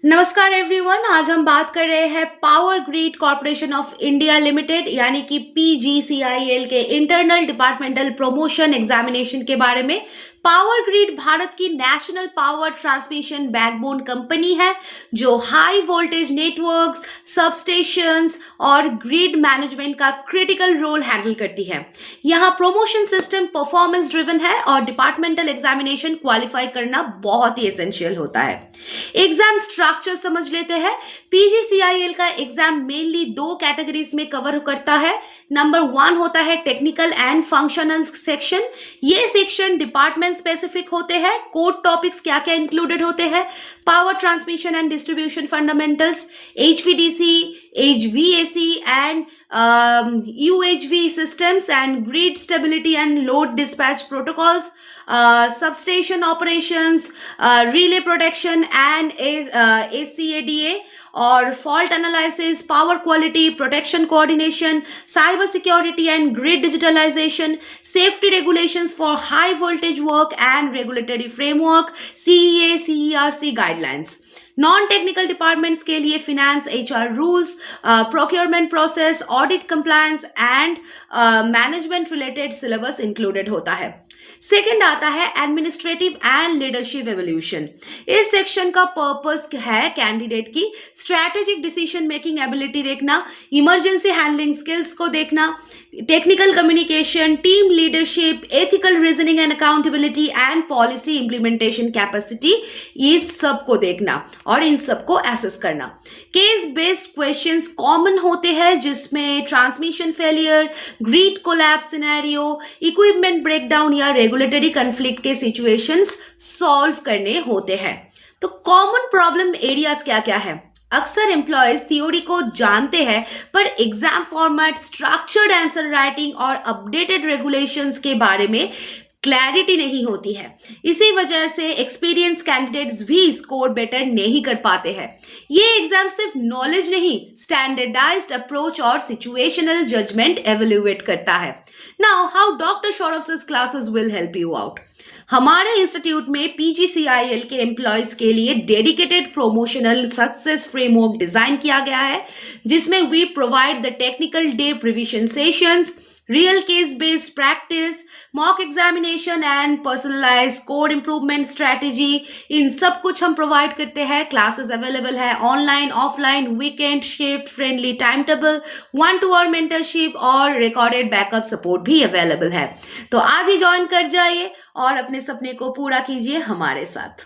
नमस्कार एवरीवन। आज हम बात कर रहे हैं power grid corporation of India limited यानी कि पीजीसीआईएल के इंटरनल डिपार्टमेंटल प्रमोशन एग्जामिनेशन के बारे में। पावर ग्रिड भारत की national power transmission backbone company है जो हाई वोल्टेज नेटवर्क्स, सबस्टेशंस और ग्रिड मैनेजमेंट का क्रिटिकल रोल हैंडल करती है। यहाँ प्रमोशन सिस्टम परफॉर्मेंस ड्रिवन है और डिपार्टमेंटल एग्जामिनेशन क्वालिफाई करना बहुत ही एसेंशियल होता है। एग्जाम स्ट्रक्चर समझ लेते हैं। पीजीसीआईएल का एग्जाम मेनली दो कैटेगरीज में कवर करता है। नंबर 1 होता है टेक्निकल एंड फंक्शनल सेक्शन। ये सेक्शन डिपार्टमेंट स्पेसिफिक होते हैं। कोड टॉपिक्स क्या क्या इंक्लूडेड होते हैं: power transmission and distribution fundamentals, HVDC, HVAC and UHV systems and grid stability and load dispatch protocols, substation operations, relay protection and ACADA और fault analysis, power quality, protection coordination, cyber security and grid digitalization, safety regulations for high voltage work and regulatory framework, CEA, CERC guidelines. Non technical departments के लिए finance, HR rules, procurement process, audit compliance and management related syllabus included होता है। Second आता है administrative and leadership evolution. इस section का purpose है candidate की स्ट्रैटेजिक डिसीजन मेकिंग एबिलिटी देखना, इमरजेंसी हैंडलिंग स्किल्स को देखना, technical communication, team leadership, ethical reasoning and accountability and policy implementation capacity, ये सब को देखना और इन सब को एसेस करना। केस बेस्ड क्वेश्चंस कॉमन होते हैं जिसमें transmission failure, grid collapse scenario, equipment breakdown या रेगुलेटरी कॉन्फ्लिक्ट के सिचुएशंस सॉल्व करने होते हैं। तो कॉमन प्रॉब्लम एरियाज क्या क्या है? अक्सर एम्प्लॉयज थ्योरी को जानते हैं पर exam format, structured answer writing और अपडेटेड रेगुलेशंस के बारे में क्लैरिटी नहीं होती है। इसी वजह से एक्सपीरियंस कैंडिडेट्स भी स्कोर बेटर नहीं कर पाते हैं। ये एग्जाम सिर्फ नॉलेज नहीं, स्टैंडर्डाइज्ड अप्रोच और सिचुएशनल जजमेंट एवेल्युएट करता है। Now how doctor Saurabh's classes will help you out. हमारे इंस्टीट्यूट में पीजीसीआईएल के एम्प्लॉयज के लिए dedicated promotional success framework design किया गया है जिसमें we provide the technical day provision sessions, real case based practice, mock examination and personalize code improvement strategy. इन सब कुछ हम प्रोवाइड करते हैं। क्लासेस अवेलेबल है online, offline, weekend, shift friendly time table, 1-to-1 mentorship और रिकॉर्डेड बैकअप सपोर्ट भी available है। तो आज ही ज्वाइन कर जाइए और अपने सपने को पूरा कीजिए हमारे साथ।